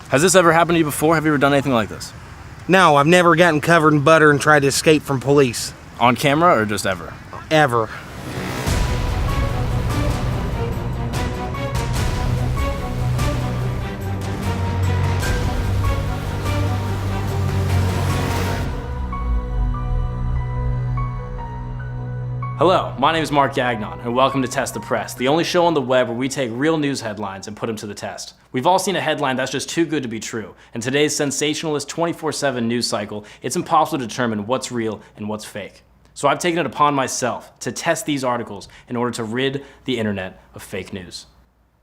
Has this ever happened to you before? Have you ever done anything like this? No, I've never gotten covered in butter and tried to escape from police. On camera or just ever? Ever. Hello, my name is Mark Gagnon, and welcome to Test the Press, the only show on the web where we take real news headlines and put them to the test. We've all seen a headline that's just too good to be true. In today's sensationalist 24/7 news cycle, it's impossible to determine what's real and what's fake. So I've taken it upon myself to test these articles in order to rid the internet of fake news.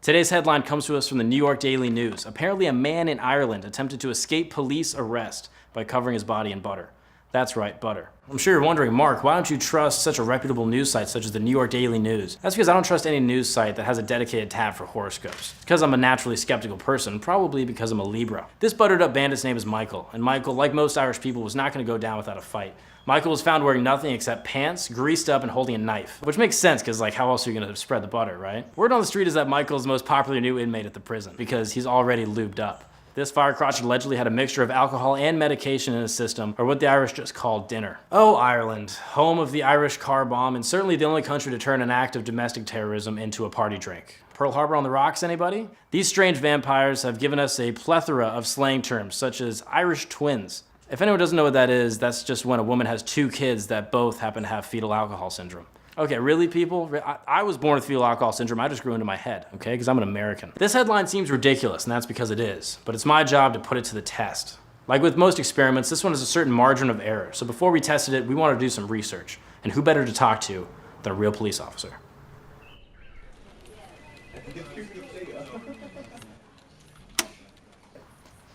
Today's headline comes to us from the New York Daily News. Apparently a man in Ireland attempted to escape police arrest by covering his body in butter. That's right, butter. I'm sure you're wondering, Mark, why don't you trust such a reputable news site such as the New York Daily News? That's because I don't trust any news site that has a dedicated tab for horoscopes. Because I'm a naturally skeptical person, probably because I'm a Libra. This buttered up bandit's name is Michael, and Michael, like most Irish people, was not going to go down without a fight. Michael was found wearing nothing except pants, greased up, and holding a knife. Which makes sense, because like, how else are you going to spread the butter, right? Word on the street is that Michael's the most popular new inmate at the prison, because he's already lubed up. This firecrotch allegedly had a mixture of alcohol and medication in his system, or what the Irish just call dinner. Oh, Ireland, home of the Irish car bomb, and certainly the only country to turn an act of domestic terrorism into a party drink. Pearl Harbor on the rocks, anybody? These strange vampires have given us a plethora of slang terms, such as Irish twins. If anyone doesn't know what that is, that's just when a woman has two kids that both happen to have fetal alcohol syndrome. Okay, really, people? I was born with fetal alcohol syndrome. I just grew into my head, okay? Because I'm an American. This headline seems ridiculous, and that's because it is. But it's my job to put it to the test. Like with most experiments, this one has a certain margin of error. So before we tested it, we wanted to do some research. And who better to talk to than a real police officer?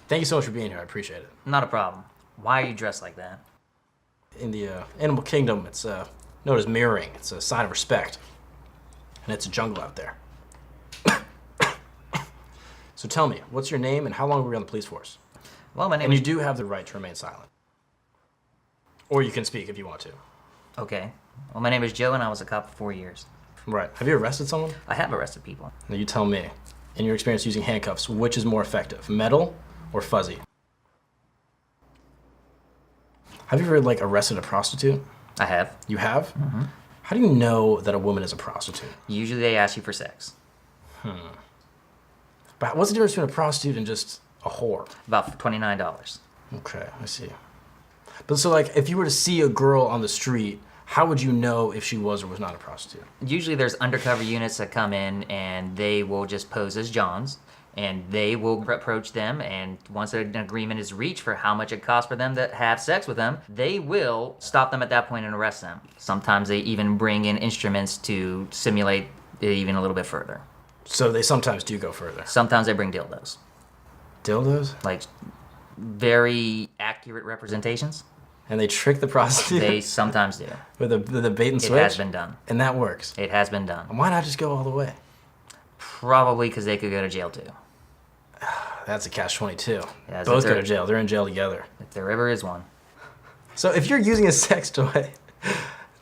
Thank you so much for being here. I appreciate it. Not a problem. Why are you dressed like that? In the animal kingdom, it's known as mirroring. It's a sign of respect. And it's a jungle out there. So tell me, what's your name and how long were you on the police force? Well, my name And is... you do have the right to remain silent. Or you can speak if you want to. Okay. Well, my name is Joe, and I was a cop for 4 years. Right. Have you arrested someone? I have arrested people. Now you tell me, in your experience using handcuffs, which is more effective, metal or fuzzy? Have you ever, like, arrested a prostitute? I have. You have? Mm-hmm. How do you know that a woman is a prostitute? Usually they ask you for sex. But what's the difference between a prostitute and just a whore? About $29. Okay, I see. But so, like, if you were to see a girl on the street, how would you know if she was or was not a prostitute? Usually there's undercover units that come in, and they will just pose as Johns, and they will approach them, and once an agreement is reached for how much it costs for them to have sex with them, they will stop them at that point and arrest them. Sometimes they even bring in instruments to simulate it even a little bit further. So they sometimes do go further. Sometimes they bring dildos. Dildos? Like, very accurate representations. And they trick the prostitute? They sometimes do. With a bait and switch? It has been done. And that works? It has been done. And why not just go all the way? Probably because they could go to jail too. That's a catch-22. Yeah, both go to jail. They're in jail together. If there ever is one. So if you're using a sex toy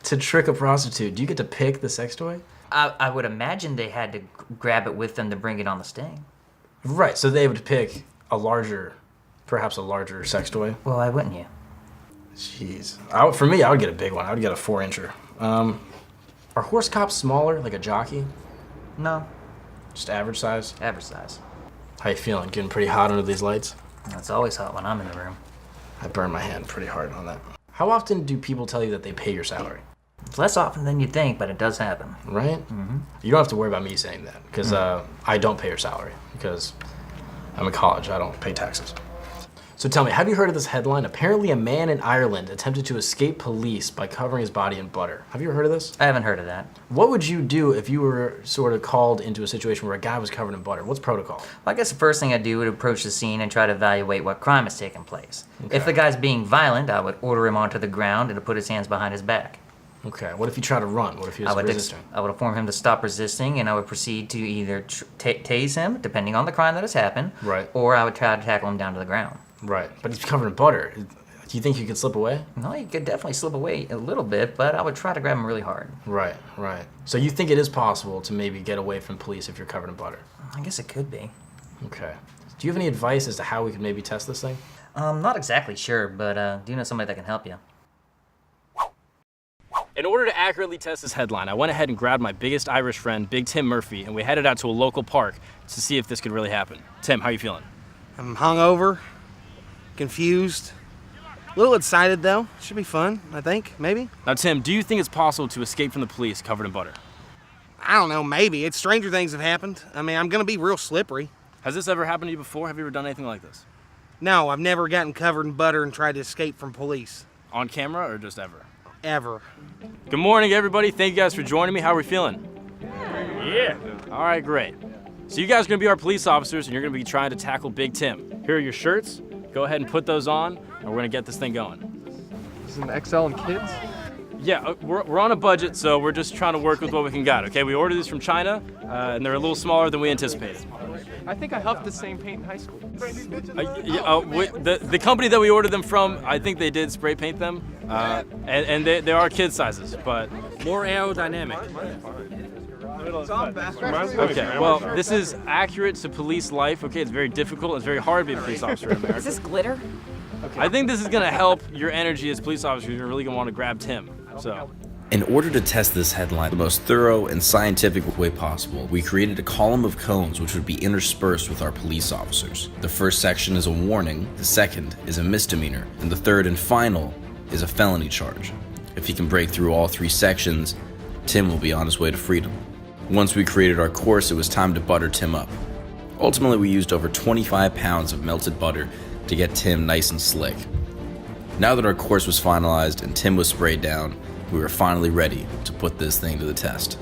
to trick a prostitute, do you get to pick the sex toy? I would imagine they had to grab it with them to bring it on the sting. Right, so they would pick perhaps a larger sex toy. Well, why wouldn't you? Jeez. For me, I would get a big one. I would get a 4-incher. Are horse cops smaller, like a jockey? No. Just average size? Average size. How you feeling? Getting pretty hot under these lights? It's always hot when I'm in the room. I burned my hand pretty hard on that. How often do people tell you that they pay your salary? It's less often than you think, but it does happen. Right? Mm-hmm. You don't have to worry about me saying that, because I don't pay your salary, because I'm in college. I don't pay taxes. So tell me, have you heard of this headline? Apparently a man in Ireland attempted to escape police by covering his body in butter. Have you ever heard of this? I haven't heard of that. What would you do if you were sort of called into a situation where a guy was covered in butter? What's protocol? Well, I guess the first thing I'd do would approach the scene and try to evaluate what crime has taken place. Okay. If the guy's being violent, I would order him onto the ground and to put his hands behind his back. Okay, what if he tried to run? What if he was resisting? I would inform him to stop resisting, and I would proceed to either tase him, depending on the crime that has happened, right, or I would try to tackle him down to the ground. Right, but he's covered in butter. Do you think you could slip away? No, you could definitely slip away a little bit, but I would try to grab him really hard. Right, right. So you think it is possible to maybe get away from police if you're covered in butter? I guess it could be. Okay. Do you have any advice as to how we could maybe test this thing? Not exactly sure, but do you know somebody that can help you? In order to accurately test this headline, I went ahead and grabbed my biggest Irish friend, Big Tim Murphy, and we headed out to a local park to see if this could really happen. Tim, how are you feeling? I'm hungover, confused, a little excited though. Should be fun, I think, maybe. Now, Tim, do you think it's possible to escape from the police covered in butter? I don't know, maybe. It's stranger things have happened. I mean, I'm gonna be real slippery. Has this ever happened to you before? Have you ever done anything like this? No, I've never gotten covered in butter and tried to escape from police. On camera or just ever? Ever. Good morning, everybody. Thank you guys for joining me. How are we feeling? Yeah. All right, great. So you guys are gonna be our police officers and you're gonna be trying to tackle Big Tim. Here are your shirts. Go ahead and put those on and we're gonna get this thing going. This is an XL and kids? Yeah, we're on a budget, so we're just trying to work with what we can get, okay? We ordered these from China, and they're a little smaller than we anticipated. I think I huffed the same paint in high school. The company that we ordered them from, I think they did spray paint them, and they are kid sizes, but more aerodynamic. Okay, well, this is accurate to police life, okay? It's very difficult, it's very hard to be a police officer in America. Is this glitter? I think this is gonna help your energy as police officers. You're really gonna wanna grab Tim, so. In order to test this headline the most thorough and scientific way possible, we created a column of cones which would be interspersed with our police officers. The first section is a warning, the second is a misdemeanor, and the third and final is a felony charge. If he can break through all three sections, Tim will be on his way to freedom. Once we created our course, it was time to butter Tim up. Ultimately, we used over 25 pounds of melted butter to get Tim nice and slick. Now that our course was finalized and Tim was sprayed down, we were finally ready to put this thing to the test.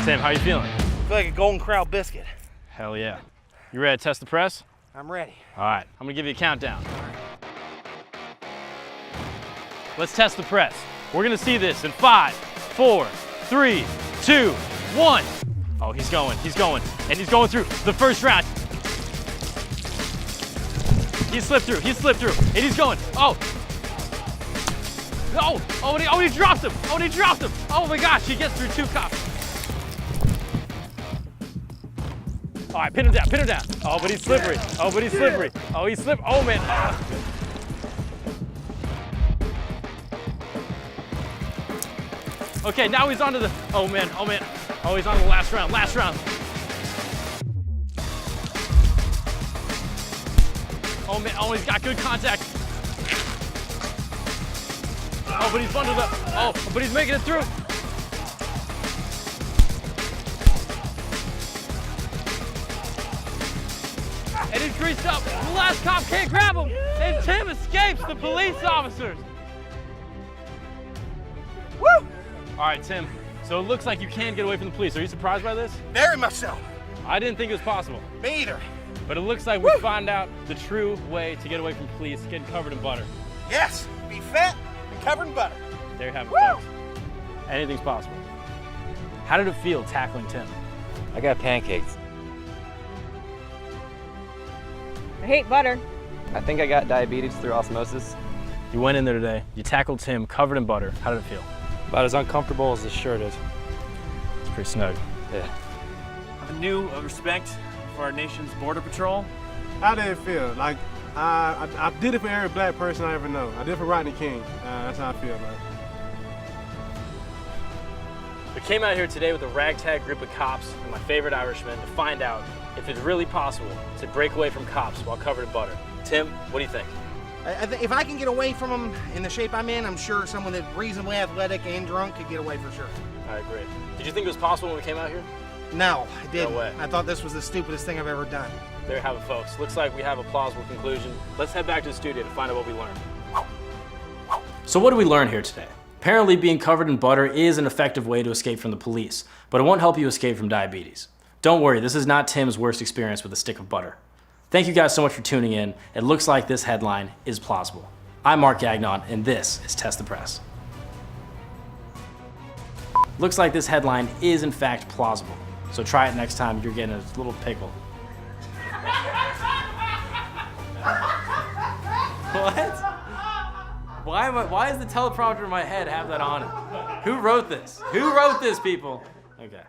Tim, how you feeling? I feel like a Golden Corral biscuit. Hell yeah. You ready to test the press? I'm ready. All right, I'm gonna give you a countdown. Let's test the press. We're gonna see this in 5, 4, 3, 2, 1. Oh, he's going, and he's going through the first round. He slipped through, and he's going. Oh, and he dropped him. Oh my gosh, he gets through 2 cops. All right, pin him down. Oh, but he's slippery. Oh, he slipped. Oh, man. Okay, now he's on to the, oh, man. Oh, he's on to the last round. Oh, man. Oh, he's got good contact. Oh, but he's bundled up. Oh, but he's making it through. And he's greased up. The last cop can't grab him. And Tim escapes the police officers. Woo! All right, Tim. So it looks like you can get away from the police. Are you surprised by this? Very much so. I didn't think it was possible. Me either. But it looks like we found out the true way to get away from police, getting covered in butter. Yes, be fat and covered in butter. There you have it, folks. Anything's possible. How did it feel tackling Tim? I got pancakes. I hate butter. I think I got diabetes through osmosis. You went in there today, you tackled Tim covered in butter. How did it feel? About as uncomfortable as this shirt is. It's pretty snug. Yeah. I have a new respect for our nation's border patrol. How did it feel? Like, I did it for every black person I ever know. I did it for Rodney King. That's how I feel, man. We came out here today with a ragtag group of cops and my favorite Irishman to find out if it's really possible to break away from cops while covered in butter. Tim, what do you think? If I can get away from them in the shape I'm in, I'm sure someone that's reasonably athletic and drunk could get away for sure. I agree. Did you think it was possible when we came out here? No, I didn't. No way. I thought this was the stupidest thing I've ever done. There you have it, folks. Looks like we have a plausible conclusion. Let's head back to the studio to find out what we learned. So what did we learn here today? Apparently being covered in butter is an effective way to escape from the police, but it won't help you escape from diabetes. Don't worry, this is not Tim's worst experience with a stick of butter. Thank you guys so much for tuning in. It looks like this headline is plausible. I'm Mark Gagnon, and this is Test the Press. Looks like this headline is in fact plausible. So try it next time you're getting a little pickle. What? Why does the teleprompter in my head have that on it? Who wrote this? Who wrote this, people? Okay.